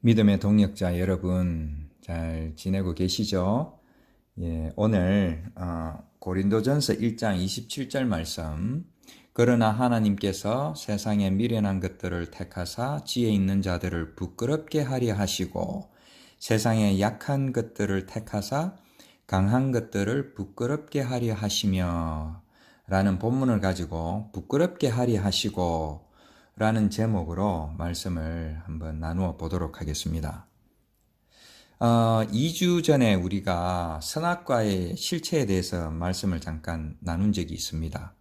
믿음의 동력자 여러분 잘 지내고 계시죠? 예, 오늘 고린도전서 1장 27절 말씀. 그러나 하나님께서 세상에 미련한 것들을 택하사 지혜 있는 자들을 부끄럽게 하려 하시고 세상에 약한 것들을 택하사 강한 것들을 부끄럽게 하려 하시며 라는 본문을 가지고 부끄럽게 하려 하시고 라는 제목으로 말씀을 한번 나누어 보도록 하겠습니다. 2주 전에 우리가 선악과의 실체에 대해서 말씀을 잠깐 나눈 적이 있습니다.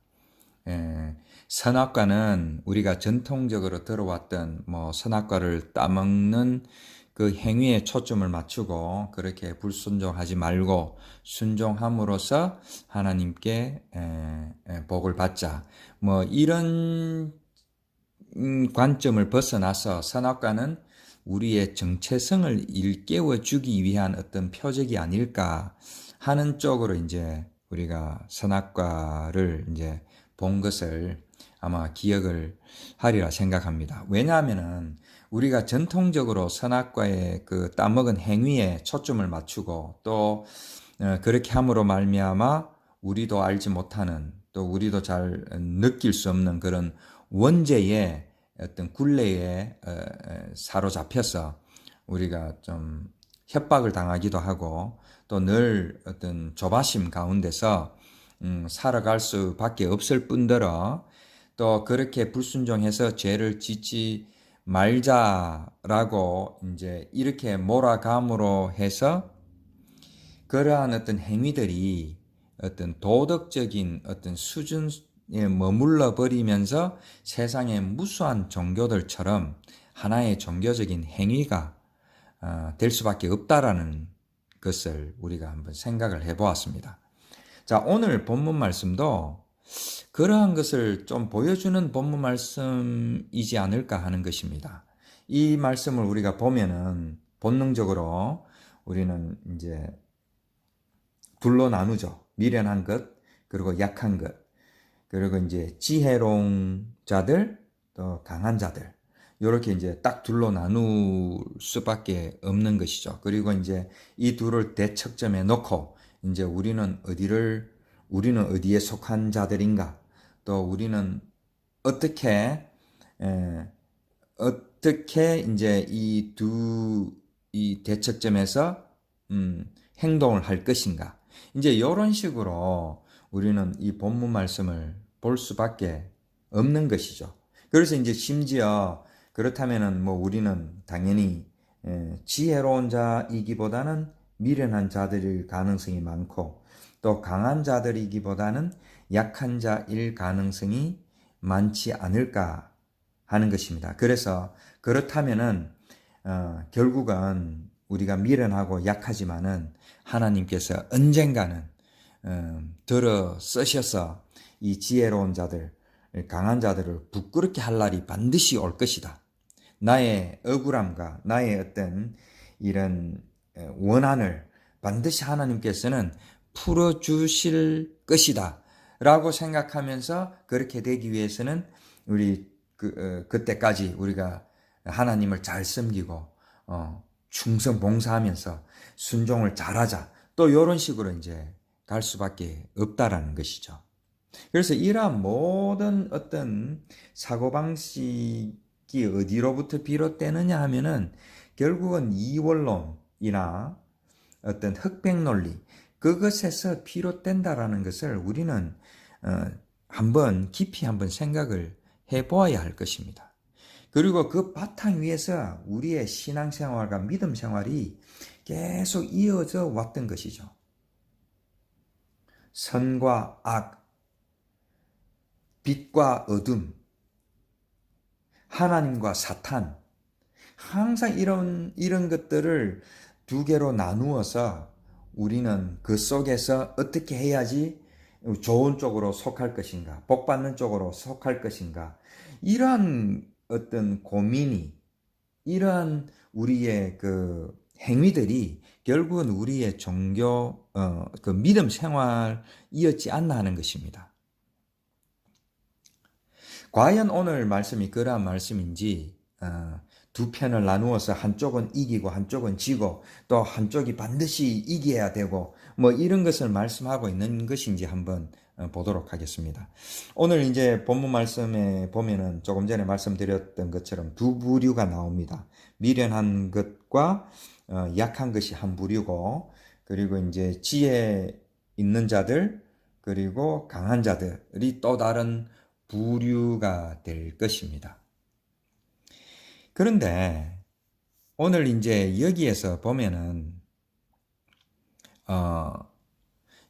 선악과는 우리가 전통적으로 들어왔던 선악과를 따먹는 그 행위에 초점을 맞추고 그렇게 불순종하지 말고 순종함으로써 하나님께 복을 받자. 이런 관점을 벗어나서 선악과는 우리의 정체성을 일깨워 주기 위한 어떤 표적이 아닐까 하는 쪽으로 이제 우리가 선악과를 이제 본 것을 아마 기억을 하리라 생각합니다. 왜냐하면은 우리가 전통적으로 선악과의 그 따먹은 행위에 초점을 맞추고 또 그렇게 함으로 말미암아 우리도 알지 못하는 또 우리도 잘 느낄 수 없는 그런 원죄의 어떤 굴레에 사로잡혀서 우리가 좀 협박을 당하기도 하고 또 늘 어떤 조바심 가운데서 살아갈 수밖에 없을 뿐더러 또 그렇게 불순종해서 죄를 짓지 말자라고 이제 이렇게 몰아감으로 해서 그러한 어떤 행위들이 어떤 도덕적인 어떤 수준에 머물러 버리면서 세상의 무수한 종교들처럼 하나의 종교적인 행위가 될 수밖에 없다라는 것을 우리가 한번 생각을 해보았습니다. 자, 오늘 본문 말씀도 그러한 것을 좀 보여주는 본문 말씀이지 않을까 하는 것입니다. 이 말씀을 우리가 보면은 본능적으로 우리는 이제 둘로 나누죠. 미련한 것, 그리고 약한 것, 그리고 이제 지혜로운 자들, 또 강한 자들. 이렇게 이제 딱 둘로 나눌 수밖에 없는 것이죠. 그리고 이제 이 둘을 대척점에 놓고 이제 우리는 어디에 속한 자들인가? 또 우리는 어떻게 이제 이 대척점에서 행동을 할 것인가? 이제 이런 식으로 우리는 이 본문 말씀을 볼 수밖에 없는 것이죠. 그래서 이제 심지어 그렇다면은 우리는 당연히 지혜로운 자이기보다는 미련한 자들일 가능성이 많고 또 강한 자들이기보다는 약한 자일 가능성이 많지 않을까 하는 것입니다. 그래서 그렇다면은 결국은 우리가 미련하고 약하지만은 하나님께서 언젠가는 들어 쓰셔서 이 지혜로운 자들, 강한 자들을 부끄럽게 할 날이 반드시 올 것이다. 나의 억울함과 나의 어떤 이런 원한을 반드시 하나님께서는 풀어주실 것이다 라고 생각하면서 그렇게 되기 위해서는 우리 그때까지 우리가 하나님을 잘 섬기고 충성 봉사하면서 순종을 잘하자. 또 이런 식으로 이제 갈 수밖에 없다라는 것이죠. 그래서 이러한 모든 어떤 사고방식이 어디로부터 비롯되느냐 하면은 결국은 이원론이나 어떤 흑백 논리, 그것에서 비롯된다라는 것을 우리는 깊이 한번 생각을 해보아야 할 것입니다. 그리고 그 바탕 위에서 우리의 신앙생활과 믿음 생활이 계속 이어져 왔던 것이죠. 선과 악, 빛과 어둠, 하나님과 사탄, 항상 이런 것들을 두 개로 나누어서 우리는 그 속에서 어떻게 해야지 좋은 쪽으로 속할 것인가, 복받는 쪽으로 속할 것인가, 이러한 어떤 고민이, 이러한 우리의 그 행위들이 결국은 우리의 종교, 그 믿음 생활이었지 않나 하는 것입니다. 과연 오늘 말씀이 그러한 말씀인지 두 편을 나누어서 한쪽은 이기고 한쪽은 지고 또 한쪽이 반드시 이겨야 되고 뭐 이런 것을 말씀하고 있는 것인지 한번 보도록 하겠습니다. 오늘 이제 본문 말씀에 보면은 조금 전에 말씀드렸던 것처럼 두 부류가 나옵니다. 미련한 것과 약한 것이 한 부류고, 그리고 이제 지혜 있는 자들 그리고 강한 자들이 또 다른 부류가 될 것입니다. 그런데 오늘 이제 여기에서 보면은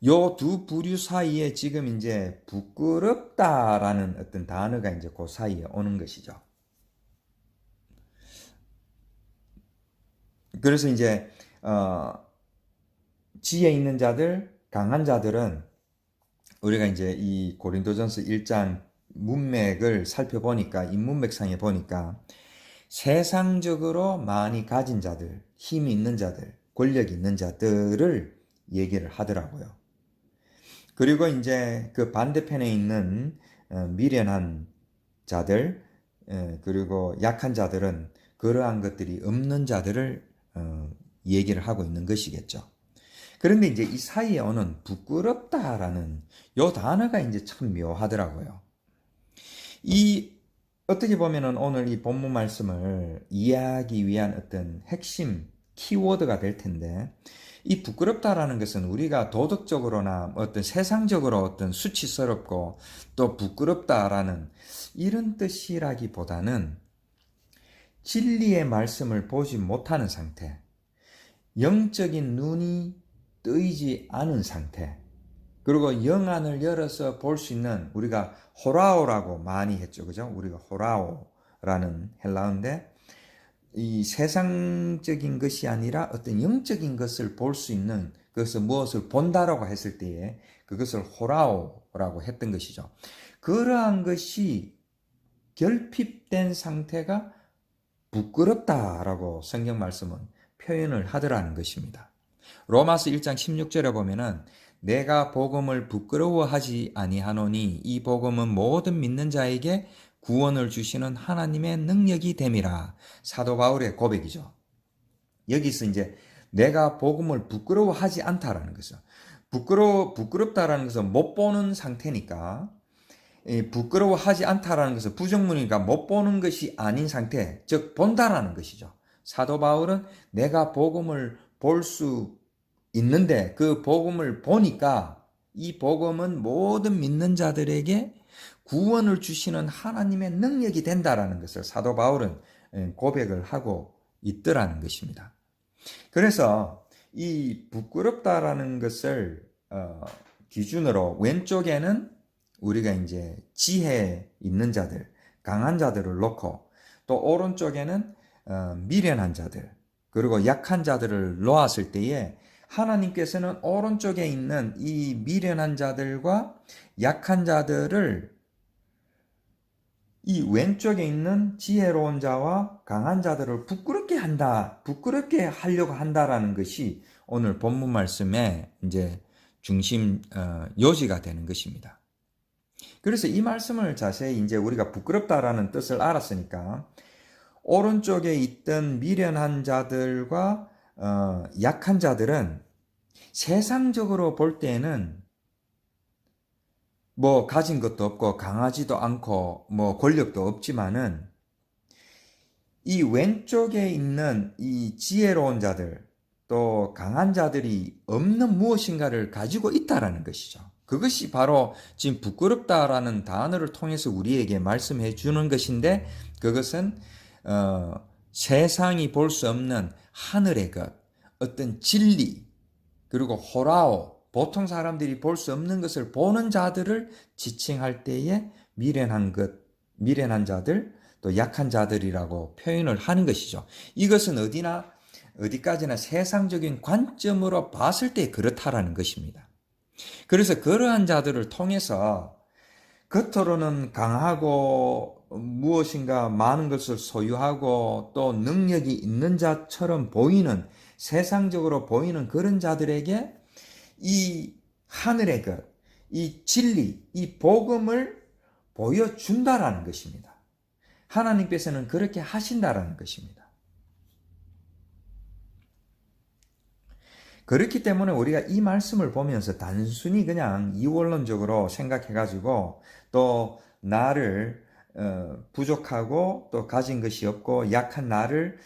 요 두 부류 사이에 지금 이제 부끄럽다라는 어떤 단어가 이제 그 사이에 오는 것이죠. 그래서 이제 지혜 있는 자들, 강한 자들은 우리가 이제 이 고린도전서 1장 문맥을 살펴보니까, 인문맥상에 보니까 세상적으로 많이 가진 자들, 힘이 있는 자들, 권력이 있는 자들을 얘기를 하더라고요. 그리고 이제 그 반대편에 있는 미련한 자들, 그리고 약한 자들은 그러한 것들이 없는 자들을 얘기를 하고 있는 것이겠죠. 그런데 이제 이 사이에 오는 부끄럽다라는 요 단어가 이제 참 묘하더라고요. 이 어떻게 보면은 오늘 이 본문 말씀을 이해하기 위한 어떤 핵심 키워드가 될 텐데, 이 부끄럽다라는 것은 우리가 도덕적으로나 어떤 세상적으로 어떤 수치스럽고 또 부끄럽다라는 이런 뜻이라기보다는 진리의 말씀을 보지 못하는 상태, 영적인 눈이 뜨이지 않은 상태, 그리고 영안을 열어서 볼 수 있는, 우리가 호라오라고 많이 했죠. 그죠? 우리가 호라오라는 헬라어인데, 이 세상적인 것이 아니라 어떤 영적인 것을 볼 수 있는, 그것을 무엇을 본다라고 했을 때에 그것을 호라오라고 했던 것이죠. 그러한 것이 결핍된 상태가 부끄럽다라고 성경 말씀은 표현을 하더라는 것입니다. 로마서 1장 16절에 보면은 내가 복음을 부끄러워하지 아니하노니 이 복음은 모든 믿는 자에게 구원을 주시는 하나님의 능력이 됨이라. 사도 바울의 고백이죠. 여기서 이제 내가 복음을 부끄러워하지 않다라는 것이죠. 부끄럽다라는 것은 못 보는 상태니까, 부끄러워하지 않다라는 것은 부정문이니까 못 보는 것이 아닌 상태, 즉 본다라는 것이죠. 사도 바울은 내가 복음을 볼 수 있는데 그 복음을 보니까 이 복음은 모든 믿는 자들에게 구원을 주시는 하나님의 능력이 된다라는 것을 사도 바울은 고백을 하고 있더라는 것입니다. 그래서 이 부끄럽다라는 것을 기준으로 왼쪽에는 우리가 이제 지혜 있는 자들, 강한 자들을 놓고, 또 오른쪽에는 미련한 자들, 그리고 약한 자들을 놓았을 때에 하나님께서는 오른쪽에 있는 이 미련한 자들과 약한 자들을 이 왼쪽에 있는 지혜로운 자와 강한 자들을 부끄럽게 하려고 한다라는 것이 오늘 본문 말씀의 이제 중심 요지가 되는 것입니다. 그래서 이 말씀을 자세히 이제 우리가 부끄럽다라는 뜻을 알았으니까, 오른쪽에 있던 미련한 자들과 약한 자들은 세상적으로 볼 때에는 뭐 가진 것도 없고 강하지도 않고 뭐 권력도 없지만은, 이 왼쪽에 있는 이 지혜로운 자들, 또 강한 자들이 없는 무엇인가를 가지고 있다라는 것이죠. 그것이 바로 지금 부끄럽다라는 단어를 통해서 우리에게 말씀해 주는 것인데, 그것은 세상이 볼 수 없는 하늘의 것, 어떤 진리, 그리고 호라오, 보통 사람들이 볼 수 없는 것을 보는 자들을 지칭할 때에 미련한 자들, 또 약한 자들이라고 표현을 하는 것이죠. 이것은 어디까지나 세상적인 관점으로 봤을 때 그렇다라는 것입니다. 그래서 그러한 자들을 통해서 겉으로는 강하고 무엇인가 많은 것을 소유하고 또 능력이 있는 자처럼 보이는, 세상적으로 보이는 그런 자들에게 이 하늘의 것, 이 진리, 이 복음을 보여준다라는 것입니다. 하나님께서는 그렇게 하신다라는 것입니다. 그렇기 때문에 우리가 이 말씀을 보면서 단순히 그냥 이원론적으로 생각해가지고 또 나를 부족하고 또 가진 것이 없고 약한 나를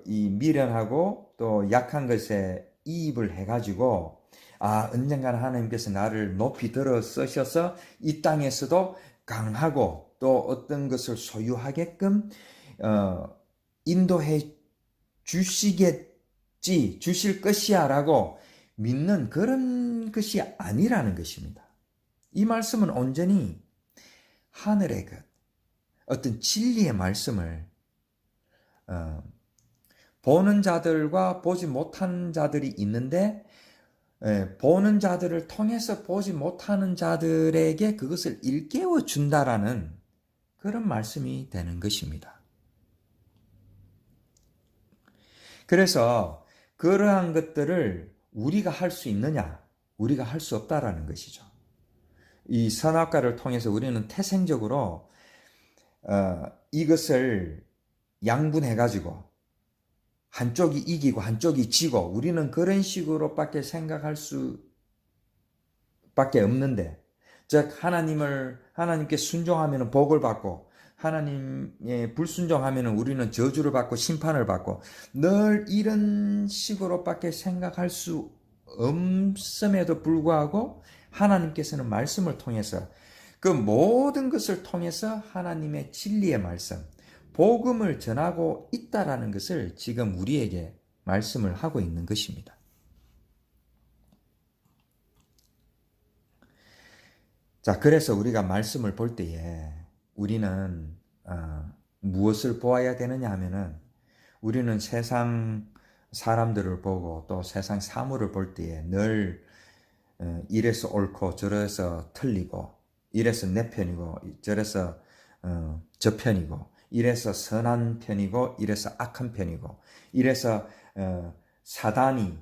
이 미련하고 또 약한 것에 이입을 해가지고 언젠가는 하나님께서 나를 높이 들어 쓰셔서 이 땅에서도 강하고 또 어떤 것을 소유하게끔 인도해 주실 것이야 라고 믿는 그런 것이 아니라는 것입니다. 이 말씀은 온전히 하늘의 것, 어떤 진리의 말씀을 보는 자들과 보지 못한 자들이 있는데 보는 자들을 통해서 보지 못하는 자들에게 그것을 일깨워 준다라는 그런 말씀이 되는 것입니다. 그래서 그러한 것들을 우리가 할 수 있느냐? 우리가 할 수 없다라는 것이죠. 이 선악과를 통해서 우리는 태생적으로 이것을 양분해가지고 한쪽이 이기고 한쪽이 지고 우리는 그런 식으로밖에 생각할 수밖에 없는데, 즉 하나님께 순종하면 복을 받고 하나님의 불순종하면 우리는 저주를 받고 심판을 받고 늘 이런 식으로밖에 생각할 수 없음에도 불구하고 하나님께서는 말씀을 통해서 그 모든 것을 통해서 하나님의 진리의 말씀, 복음을 전하고 있다라는 것을 지금 우리에게 말씀을 하고 있는 것입니다. 자, 그래서 우리가 말씀을 볼 때에 우리는 무엇을 보아야 되느냐 하면은 우리는 세상 사람들을 보고 또 세상 사물을 볼 때에 늘 이래서 옳고 저래서 틀리고 이래서 내 편이고 저래서 저 편이고 이래서 선한 편이고 이래서 악한 편이고 이래서 사단이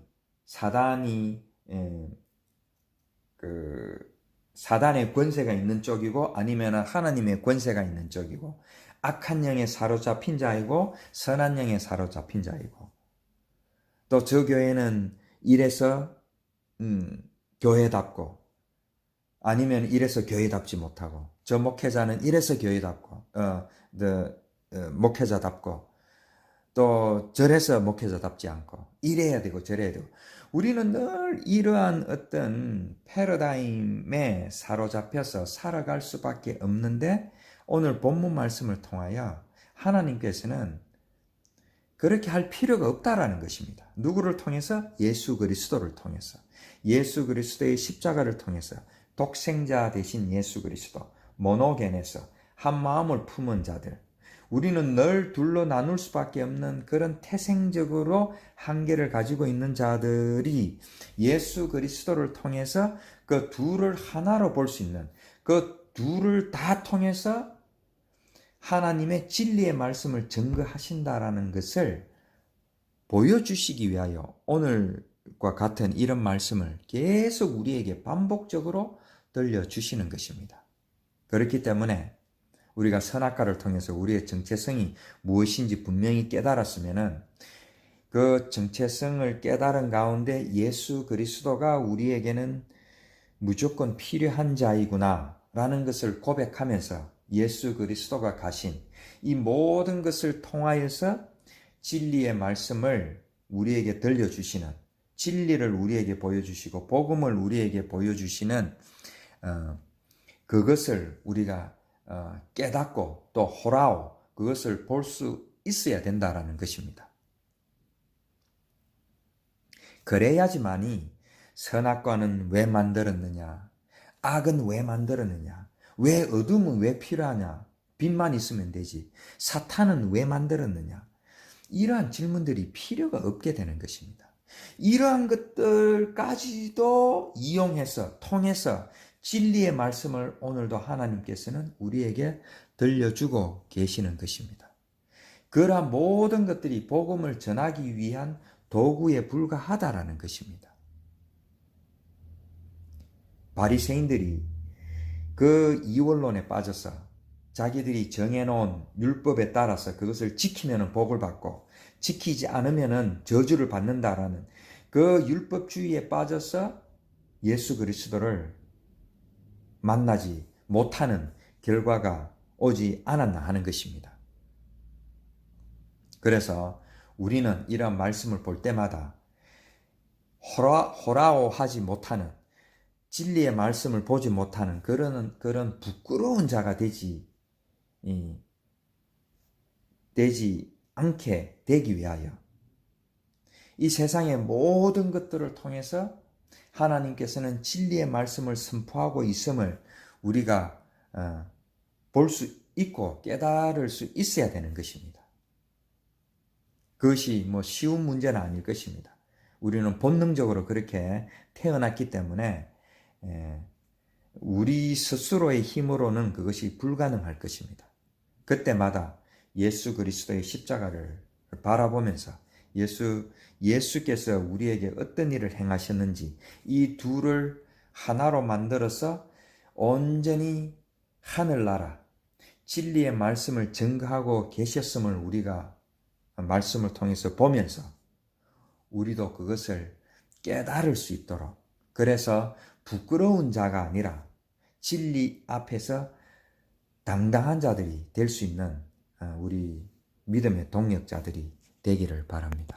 사단의 권세가 있는 쪽이고 아니면 하나님의 권세가 있는 쪽이고 악한 영에 사로잡힌 자이고 선한 영에 사로잡힌 자이고 또 저 교회는 이래서 교회답고 아니면 이래서 교회답지 못하고 저 목회자는 이래서 교회답고 목회자답고 또 저래서 목회자답지 않고 이래야 되고 저래야 되고 우리는 늘 이러한 어떤 패러다임에 사로잡혀서 살아갈 수밖에 없는데 오늘 본문 말씀을 통하여 하나님께서는 그렇게 할 필요가 없다라는 것입니다. 누구를 통해서? 예수 그리스도를 통해서. 예수 그리스도의 십자가를 통해서 독생자 되신 예수 그리스도, 모노겐에서 한 마음을 품은 자들, 우리는 늘 둘로 나눌 수밖에 없는 그런 태생적으로 한계를 가지고 있는 자들이 예수 그리스도를 통해서 그 둘을 하나로 볼 수 있는 그 둘을 다 통해서 하나님의 진리의 말씀을 증거하신다라는 것을 보여주시기 위하여 오늘과 같은 이런 말씀을 계속 우리에게 반복적으로 들려주시는 것입니다. 그렇기 때문에 우리가 선악과를 통해서 우리의 정체성이 무엇인지 분명히 깨달았으면은 그 정체성을 깨달은 가운데 예수 그리스도가 우리에게는 무조건 필요한 자이구나 라는 것을 고백하면서 예수 그리스도가 가신 이 모든 것을 통하여서 진리의 말씀을 우리에게 들려주시는 진리를 우리에게 보여주시고 복음을 우리에게 보여주시는 그것을 우리가 깨닫고 또 호라오 그것을 볼 수 있어야 된다라는 것입니다. 그래야지만이 선악과는 왜 만들었느냐, 악은 왜 만들었느냐, 왜 어둠은 왜 필요하냐, 빛만 있으면 되지, 사탄은 왜 만들었느냐, 이러한 질문들이 필요가 없게 되는 것입니다. 이러한 것들까지도 이용해서 통해서 진리의 말씀을 오늘도 하나님께서는 우리에게 들려주고 계시는 것입니다. 그러한 모든 것들이 복음을 전하기 위한 도구에 불과하다라는 것입니다. 바리새인들이 그 이원론에 빠져서 자기들이 정해놓은 율법에 따라서 그것을 지키면 복을 받고 지키지 않으면 저주를 받는다라는 그 율법주의에 빠져서 예수 그리스도를 만나지 못하는 결과가 오지 않았나 하는 것입니다. 그래서 우리는 이런 말씀을 볼 때마다 호라호하지 못하는, 진리의 말씀을 보지 못하는 그런 부끄러운 자가 되지 않게 되기 위하여 이 세상의 모든 것들을 통해서 하나님께서는 진리의 말씀을 선포하고 있음을 우리가 볼 수 있고 깨달을 수 있어야 되는 것입니다. 그것이 쉬운 문제는 아닐 것입니다. 우리는 본능적으로 그렇게 태어났기 때문에 우리 스스로의 힘으로는 그것이 불가능할 것입니다. 그때마다 예수 그리스도의 십자가를 바라보면서 예수께서 우리에게 어떤 일을 행하셨는지, 이 둘을 하나로 만들어서 온전히 하늘나라 진리의 말씀을 증거하고 계셨음을 우리가 말씀을 통해서 보면서 우리도 그것을 깨달을 수 있도록, 그래서 부끄러운 자가 아니라 진리 앞에서 당당한 자들이 될 수 있는 우리 믿음의 동력자들이 되기를 바랍니다.